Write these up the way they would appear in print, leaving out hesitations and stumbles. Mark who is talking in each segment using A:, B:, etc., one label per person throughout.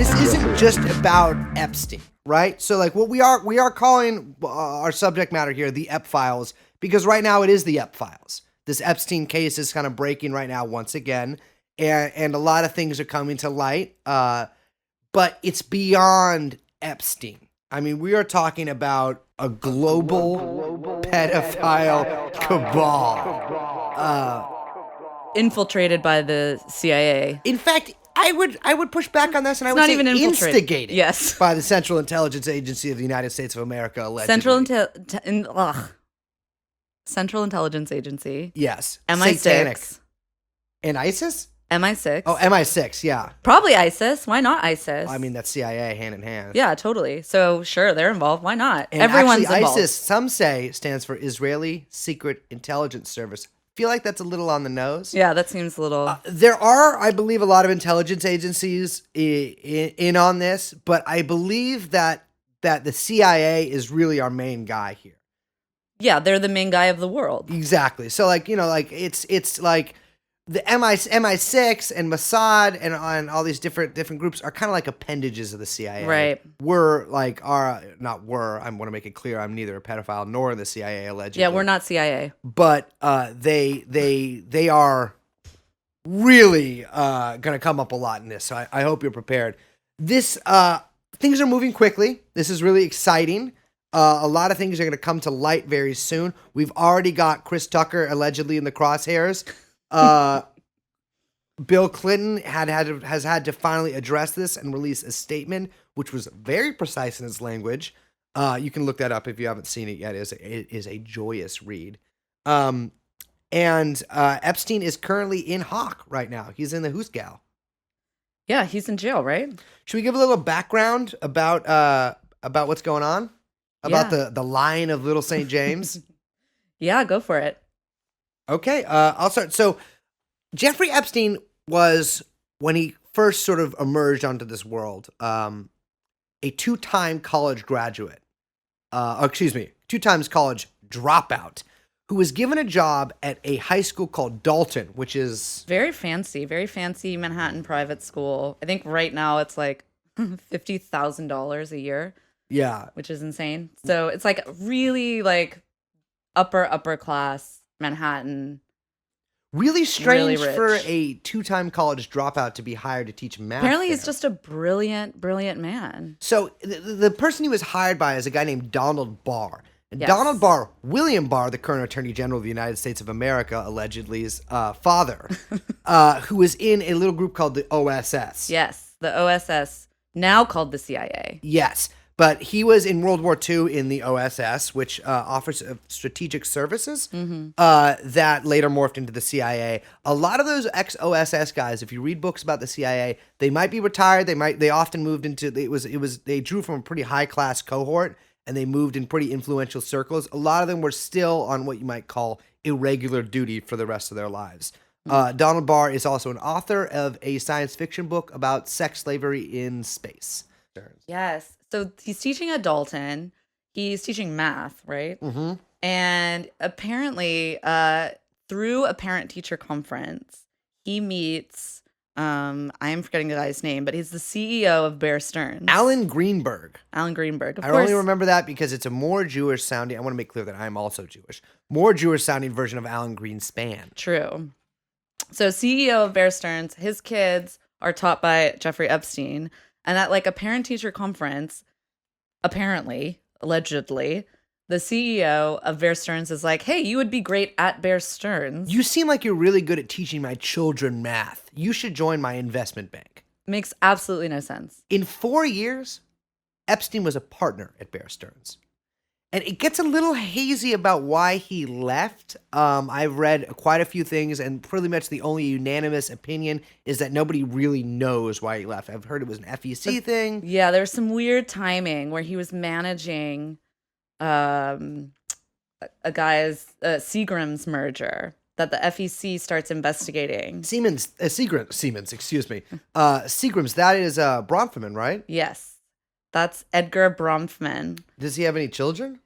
A: this isn't just about Epstein, right? So like what we are calling our subject matter here the Ep Files, because right now it is the Ep Files. This Epstein case is kind of breaking right now once again, and a lot of things are coming to light, but it's beyond Epstein. I mean, we are talking about a global pedophile cabal.
B: Infiltrated by the CIA.
A: In fact, I would push back on this, and I would
B: not
A: say
B: even
A: instigated
B: Yes.
A: by the Central Intelligence Agency of the United States of America, allegedly.
B: Central Intelligence Agency.
A: Yes.
B: MI6.
A: Satanic. And ISIS?
B: MI6.
A: Oh, MI6, yeah.
B: Probably ISIS. Why not ISIS?
A: I mean, that's CIA hand in hand.
B: Yeah, totally. So, sure, they're involved. Why not?
A: And
B: Everyone's
A: actually,
B: involved.
A: ISIS, some say, stands for Israeli Secret Intelligence Service. Feel like that's a little on the nose.
B: Yeah, that seems a little...
A: There are, I believe, a lot of intelligence agencies in on this, but I believe that the CIA is really our main guy here.
B: Yeah, they're the main guy of the world.
A: Exactly. So, like, you know, like it's like the MI6 and Mossad and all these different groups are kind of like appendages of the CIA.
B: Right.
A: I want to make it clear, I'm neither a pedophile nor the CIA, allegedly.
B: Yeah, we're not CIA.
A: But they are really going to come up a lot in this. So I hope you're prepared. This things are moving quickly. This is really exciting. A lot of things are going to come to light very soon. We've already got Chris Tucker allegedly in the crosshairs. Bill Clinton has had to finally address this and release a statement, which was very precise in its language. You can look that up if you haven't seen it yet. It is a joyous read. And Epstein is currently in Hawk right now. He's in the Hoosgal.
B: Yeah, he's in jail, right?
A: Should we give a little background about what's going on? About the line of Little St. James?
B: Yeah, go for it.
A: Okay, I'll start. So Jeffrey Epstein was, when he first sort of emerged onto this world, a two-time college graduate. Two times college dropout, who was given a job at a high school called Dalton, which is... very fancy
B: Manhattan private school. I think right now it's like $50,000 a year.
A: Yeah.
B: Which is insane. So it's like really like upper class Manhattan.
A: Really strange
B: really
A: for a two-time college dropout to be hired to teach math.
B: Apparently
A: there.
B: He's just a brilliant man.
A: So the person he was hired by is a guy named Donald Barr. And
B: Yes.
A: Donald Barr, William Barr, the current Attorney General of the United States of America, allegedly's father, who was in a little group called the OSS.
B: Yes, the OSS, now called the CIA.
A: Yes. But he was in World War II in the OSS, which offers strategic services that later morphed into the CIA. A lot of those ex-OSS guys, if you read books about the CIA, they might be retired. They often moved into they drew from a pretty high class cohort, and they moved in pretty influential circles. A lot of them were still on what you might call irregular duty for the rest of their lives. Donald Barr is also an author of a science fiction book about sex slavery in space.
B: Yes. So he's teaching at Dalton. He's teaching math, right?
A: Mm-hmm.
B: And apparently, through a parent-teacher conference, he meets, I am forgetting the guy's name, but he's the CEO of Bear Stearns.
A: Alan Greenberg.
B: Of course.
A: Only remember that because it's a more Jewish sounding, I want to make clear that I'm also Jewish, more Jewish sounding version of Alan Greenspan.
B: True. So CEO of Bear Stearns, his kids are taught by Jeffrey Epstein. And at like a parent-teacher conference, allegedly, the CEO of Bear Stearns is like, hey, you would be great at Bear Stearns.
A: You seem like you're really good at teaching my children math. You should join my investment bank.
B: Makes absolutely no sense.
A: In 4 years, Epstein was a partner at Bear Stearns. And it gets a little hazy about why he left. I've read quite a few things, and pretty much the only unanimous opinion is that nobody really knows why he left. I've heard it was an FEC thing.
B: Yeah, there was some weird timing where he was managing a guy's Seagram's merger that the FEC starts investigating.
A: Seagram's, excuse me. Seagram's, that is Bronfman, right?
B: Yes. That's Edgar Bronfman.
A: Does he have any children?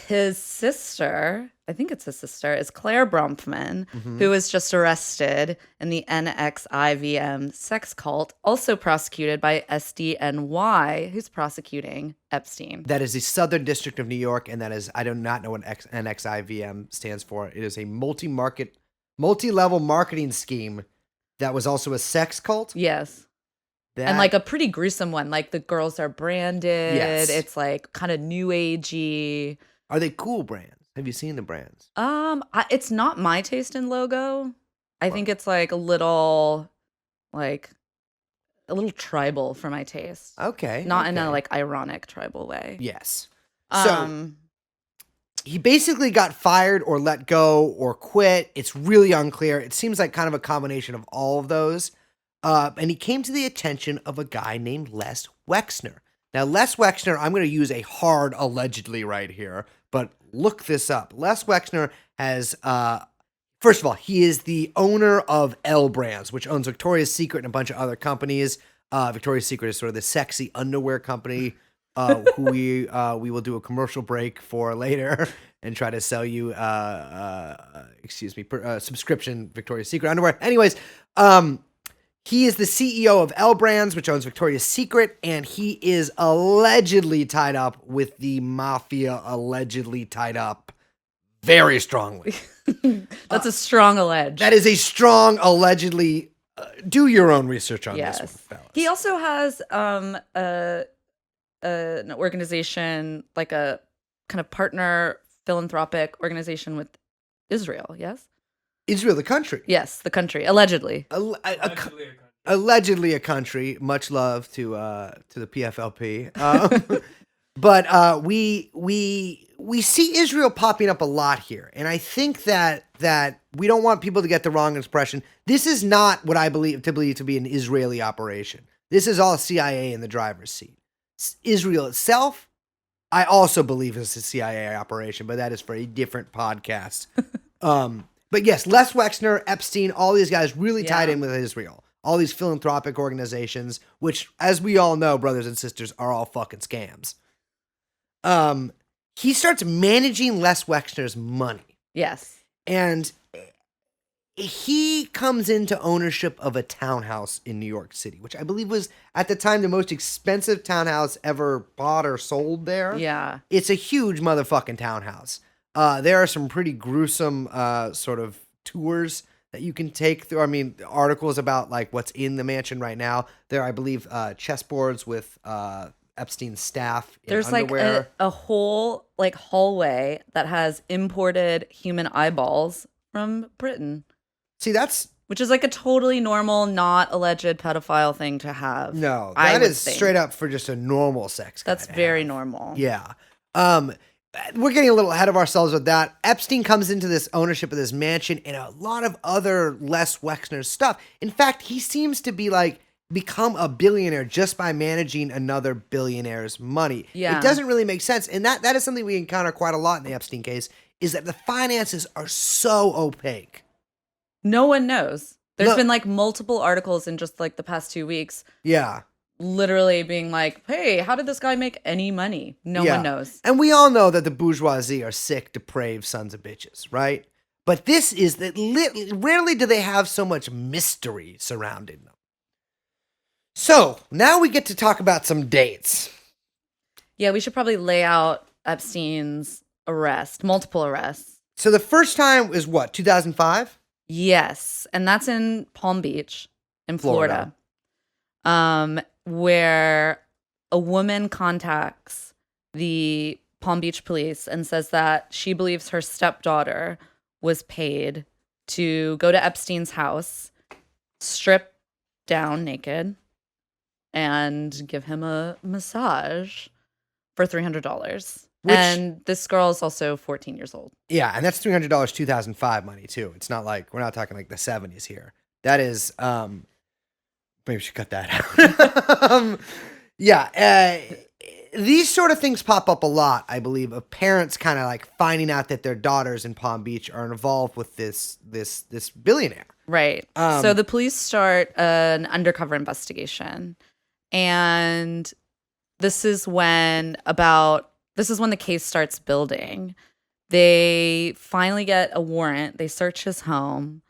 B: His sister, I think it's his sister, is Claire Bronfman, who was just arrested in the NXIVM sex cult, also prosecuted by SDNY, who's prosecuting Epstein.
A: That is the Southern District of New York, and that is, I do not know what NXIVM stands for. It is a multi-level marketing scheme that was also a sex cult.
B: Yes. And like a pretty gruesome one. Like the girls are branded.
A: Yes.
B: It's like kind of new agey.
A: Are they cool brands? Have you seen the brands?
B: It's not my taste in logo. I think it's like a little tribal for my taste.
A: Okay.
B: Not in a like ironic tribal way.
A: Yes. So he basically got fired or let go or quit. It's really unclear. It seems like kind of a combination of all of those. And he came to the attention of a guy named Les Wexner. Now, Les Wexner, I'm going to use a hard allegedly right here, but look this up. Les Wexner has, first of all, he is the owner of L Brands, which owns Victoria's Secret and a bunch of other companies. Victoria's Secret is sort of the sexy underwear company who we will do a commercial break for later and try to sell you, subscription Victoria's Secret underwear. Anyways, he is the CEO of L Brands, which owns Victoria's Secret, and he is allegedly tied up with the mafia, allegedly tied up very strongly.
B: That's a strong allege.
A: That is a strong allegedly. Do your own research on this one, fellas.
B: He also has an organization, like a kind of partner philanthropic organization with Israel, yes?
A: Israel, the country.
B: Yes, the country, allegedly.
A: Allegedly a country. Much love to the PFLP. But we see Israel popping up a lot here, and I think that we don't want people to get the wrong impression. This is not what I believe to be an Israeli operation. This is all CIA in the driver's seat. Israel itself, I also believe is a CIA operation, but that is for a different podcast. But yes, Les Wexner, Epstein, all these guys really tied in with Israel. All these philanthropic organizations, which, as we all know, brothers and sisters, are all fucking scams. He starts managing Les Wexner's money.
B: Yes.
A: And he comes into ownership of a townhouse in New York City, which I believe was, at the time, the most expensive townhouse ever bought or sold there.
B: Yeah.
A: It's a huge motherfucking townhouse. There are some pretty gruesome sort of tours that you can take through. I mean, articles about like what's in the mansion right now. There, I believe, chessboards with Epstein's staff in
B: There's
A: underwear.
B: like a whole like hallway that has imported human eyeballs from Britain.
A: See,
B: which is like a totally normal, not alleged pedophile thing to have.
A: No, that is straight up for just a normal sex guy.
B: That's very normal.
A: Yeah. We're getting a little ahead of ourselves with that. Epstein comes into this ownership of this mansion and a lot of other Les Wexner stuff. In fact, he seems to be like become a billionaire just by managing another billionaire's money.
B: Yeah.
A: It doesn't really make sense. And that is something we encounter quite a lot in the Epstein case, is that the finances are so opaque.
B: No one knows. There's been like multiple articles in just like the past 2 weeks.
A: Yeah.
B: Literally being like, hey, how did this guy make any money? No one knows.
A: And we all know that the bourgeoisie are sick, depraved sons of bitches, right? But this is that rarely do they have so much mystery surrounding them. So now we get to talk about some dates.
B: Yeah, we should probably lay out Epstein's multiple arrests.
A: So the first time was what, 2005?
B: Yes, and that's in Palm Beach in Florida. Where a woman contacts the Palm Beach police and says that she believes her stepdaughter was paid to go to Epstein's house, strip down naked, and give him a massage for $300. And this girl is also 14 years old. Yeah,
A: and that's $300 2005 money too. It's not like, we're not talking like the 70s here. That is, maybe we should cut that out. These sort of things pop up a lot, I believe, of parents kind of like finding out that their daughters in Palm Beach are involved with this billionaire.
B: Right. So the police start an undercover investigation. And this is when about this is when the case starts building. They finally get a warrant. They search his home,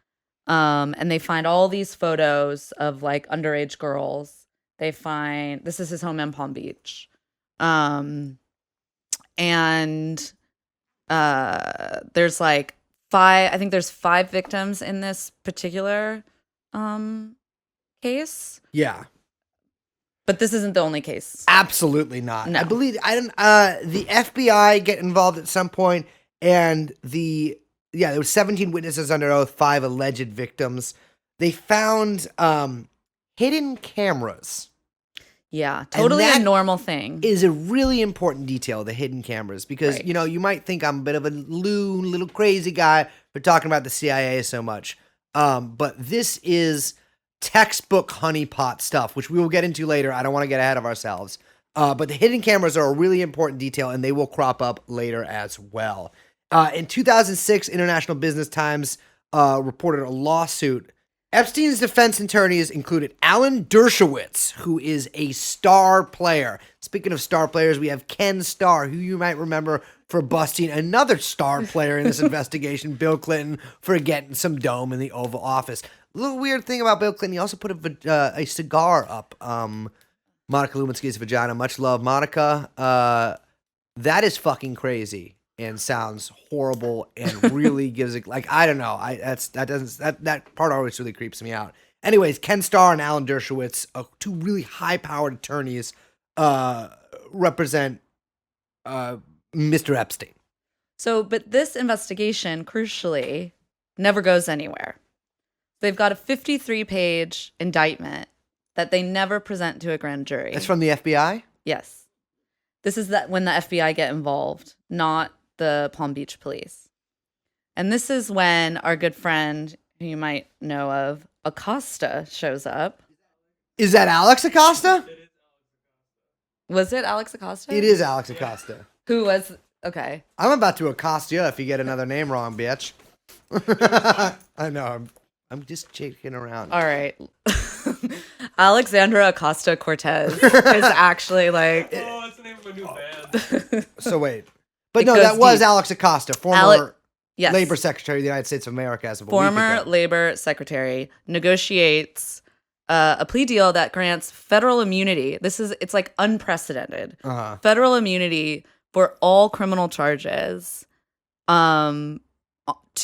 B: and they find all these photos of like underage girls. They find this is his home in Palm Beach, and there's like five. I think there's 5 victims in this particular case.
A: Yeah.
B: But this isn't the only case.
A: Absolutely not.
B: No.
A: I believe the FBI get involved at some point, and there were 17 witnesses under oath, 5 alleged victims. They found hidden cameras.
B: Yeah, totally a normal thing.
A: Is a really important detail, the hidden cameras, because
B: Right.
A: you might think I'm a bit of a loon, little crazy guy for talking about the CIA so much. But this is textbook honeypot stuff, which we will get into later. I don't want to get ahead of ourselves. But the hidden cameras are a really important detail, and they will crop up later as well. In 2006, International Business Times reported a lawsuit. Epstein's defense attorneys included Alan Dershowitz, who is a star player. Speaking of star players, we have Ken Starr, who you might remember for busting another star player in this investigation, Bill Clinton, for getting some dome in the Oval Office. A little weird thing about Bill Clinton, he also put a cigar up Monica Lewinsky's vagina. Much love, Monica. That is fucking crazy and sounds horrible and really gives it, like, I don't know. That part always really creeps me out. Anyways, Ken Starr and Alan Dershowitz, 2 really high-powered attorneys, represent Mr. Epstein.
B: So, but this investigation, crucially, never goes anywhere. They've got a 53-page indictment that they never present to a grand jury.
A: That's from the FBI?
B: Yes. This is when the FBI get involved, not the Palm Beach police. And this is when our good friend, who you might know of, Acosta, shows up.
A: Is that Alex Acosta?
B: Was it Alex Acosta?
A: It is Alex Acosta.
B: Who was, okay.
A: I'm about to accost you if you get another name wrong, bitch. I know, I'm just joking around.
B: All right. Alexandra Acosta Cortez is actually like.
C: Oh, that's the name of a new band.
A: So wait. But
B: It
A: no,
B: goes
A: that was
B: deep.
A: Alex Acosta, former
B: Yes.
A: Labor Secretary of the United States of America as of a week
B: Former
A: ago.
B: Labor Secretary negotiates a plea deal that grants federal immunity. It's like unprecedented.
A: Uh-huh.
B: Federal immunity for all criminal charges to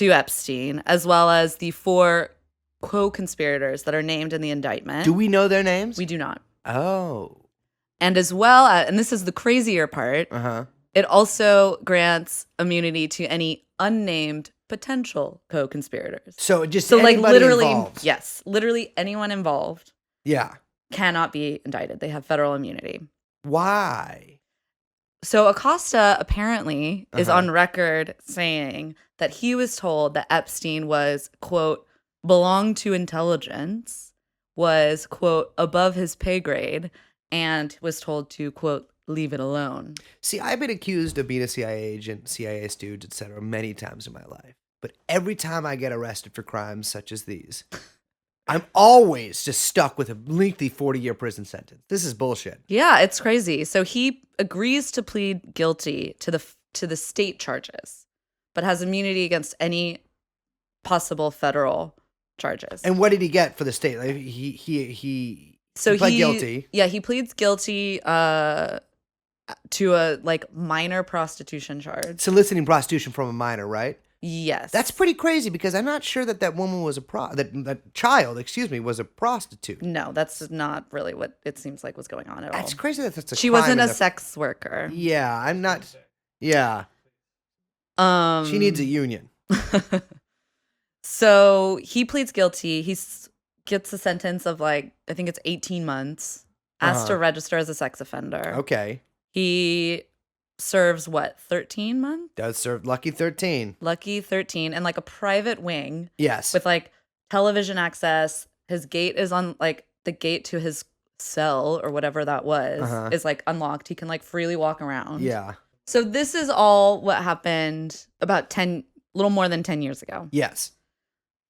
B: Epstein, as well as the 4 co-conspirators that are named in the indictment.
A: Do we know their names?
B: We do not.
A: Oh.
B: And as well, and this is the crazier part,
A: Uh-huh.
B: it also grants immunity to any unnamed potential co-conspirators.
A: So just
B: So like
A: anybody
B: literally,
A: involved.
B: yes, literally anyone involved
A: Yeah.
B: cannot be indicted. They have federal immunity.
A: Why?
B: So Acosta apparently is
A: Uh-huh.
B: on record saying that he was told that Epstein was, quote, belonged to intelligence, was, quote, above his pay grade, and was told to, quote, leave it alone.
A: See, I've been accused of being a CIA agent, CIA stooge, etc. many times in my life. But every time I get arrested for crimes such as these, I'm always just stuck with a lengthy 40-year prison sentence. This is bullshit.
B: Yeah, it's crazy. So he agrees to plead guilty to the state charges, but has immunity against any possible federal charges.
A: And what did he get for the state? Like, he
B: So
A: pled guilty.
B: Yeah, he pleads guilty to a like minor prostitution charge.
A: Soliciting prostitution from a minor, right?
B: Yes.
A: That's pretty crazy because I'm not sure that woman was that child, was a prostitute.
B: No, that's not really what it seems like was going on at all.
A: That's crazy that that's a
B: She
A: crime
B: wasn't
A: in
B: a sex worker.
A: Yeah, I'm not. Yeah, she needs a union.
B: So he pleads guilty. He gets a sentence of like, I think it's 18 months, asked to register as a sex offender.
A: Okay.
B: He serves what, 13 months?
A: Does serve lucky 13.
B: Lucky 13, and like a private wing
A: Yes.
B: with like television access. His gate is on like the gate to his cell or whatever that was is like unlocked. He can like freely walk around.
A: Yeah.
B: So this is all what happened about little more than 10 years ago.
A: Yes.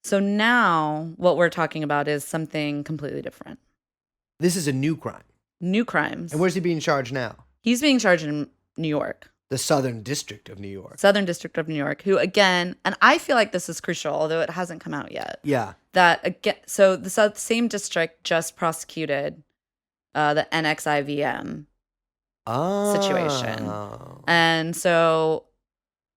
B: So now what we're talking about is something completely different.
A: This is a new crime.
B: New crimes.
A: And where's he being charged now?
B: He's being charged in New York.
A: The Southern District of New York.
B: Southern District of New York, who again, and I feel like this is crucial, although it hasn't come out yet.
A: Yeah.
B: That again, so the same district just prosecuted the NXIVM situation, and so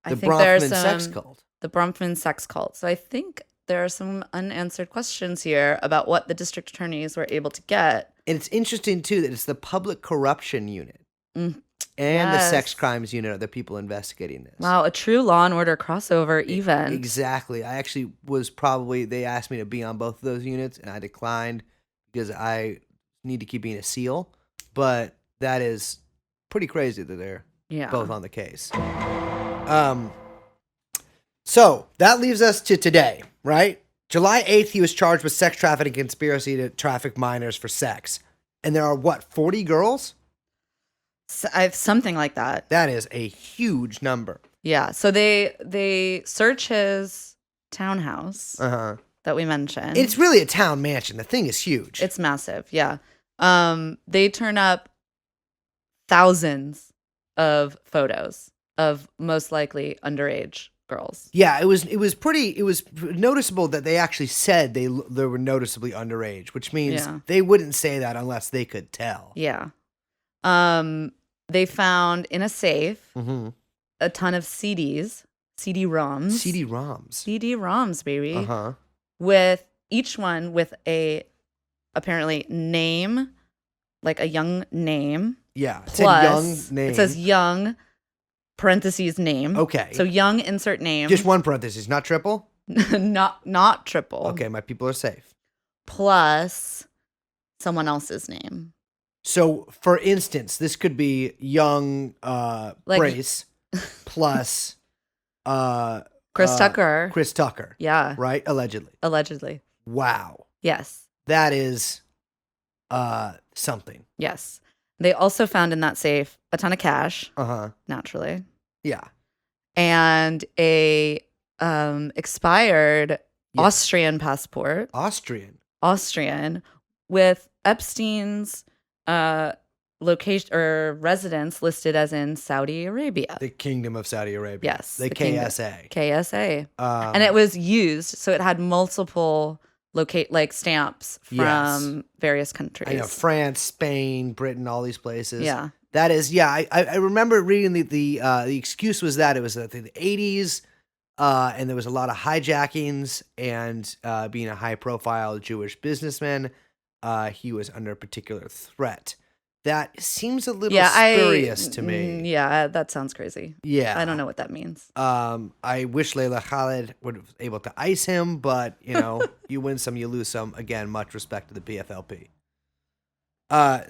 B: I think there's
A: Bronfman
B: some
A: sex cult.
B: the Bronfman sex cult. So I think there are some unanswered questions here about what the district attorneys were able to get.
A: And it's interesting too that it's the public corruption unit and the
B: Yes.
A: sex crimes unit are the people investigating this.
B: Wow, a true Law and Order crossover event.
A: Exactly. I actually they asked me to be on both of those units and I declined because I need to keep being a SEAL. But that is pretty crazy that they're both on the case. So that leaves us to today, right? July 8th, he was charged with sex trafficking and conspiracy to traffic minors for sex. And there are, 40 girls?
B: So I have something like that.
A: That is a huge number.
B: Yeah. So they search his townhouse that we mentioned.
A: It's really a town mansion. The thing is huge.
B: It's massive. Yeah. They turn up thousands of photos of most likely underage girls.
A: Yeah, it was noticeable that they actually said they were noticeably underage, which means they wouldn't say that unless they could tell.
B: Yeah. They found in a safe a ton of CDs, CD-ROMs. CD-ROMs, baby. With each one with a apparently name, like a young name.
A: Yeah. It
B: Plus,
A: said young name.
B: It says young parentheses name.
A: Okay.
B: So young insert name.
A: Just one parenthesis, not triple?
B: not triple.
A: Okay, my people are safe.
B: Plus someone else's name.
A: So, for instance, this could be young Brace plus
B: Chris Tucker.
A: Chris Tucker.
B: Yeah.
A: Right? Allegedly. Wow.
B: Yes.
A: That is something.
B: Yes. They also found in that safe a ton of cash. Naturally.
A: Yeah.
B: And a expired Austrian passport. Austrian with Epstein's location or residence listed as in Saudi Arabia.
A: The Kingdom of Saudi Arabia.
B: Yes.
A: The KSA.
B: KSA. And it was used, so it had multiple stamps from various countries.
A: I know, France, Spain, Britain, all these places.
B: Yeah.
A: That is, I remember reading the excuse was that it was the 80s, and there was a lot of hijackings, and being a high-profile Jewish businessman, he was under a particular threat. That seems a little spurious to me.
B: Yeah, that sounds crazy.
A: Yeah.
B: I don't know what that means.
A: I wish Layla Khaled would have able to ice him, but, you win some, you lose some. Again, much respect to the PFLP.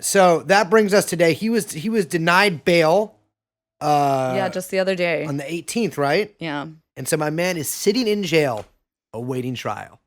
A: So that brings us today. He was denied bail.
B: Just the other day.
A: On the 18th, right?
B: Yeah.
A: And so my man is sitting in jail awaiting trial.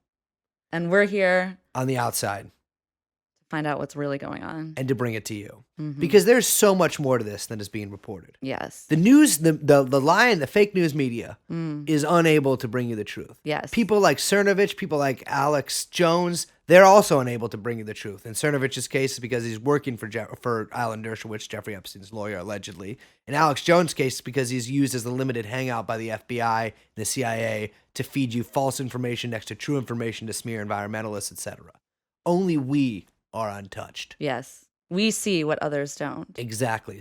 B: And we're here
A: on the outside
B: to find out what's really going on.
A: And to bring it to you. Because there's so much more to this than is being reported.
B: Yes.
A: The news, the lie and the fake news media is unable to bring you the truth.
B: Yes.
A: People like Cernovich, people like Alex Jones, they're also unable to bring you the truth. In Cernovich's case, is because he's working for Alan Dershowitz, Jeffrey Epstein's lawyer, allegedly. In Alex Jones' case, because he's used as a limited hangout by the FBI and the CIA to feed you false information next to true information to smear environmentalists, etc. Only we are untouched.
B: Yes. We see what others don't.
A: Exactly.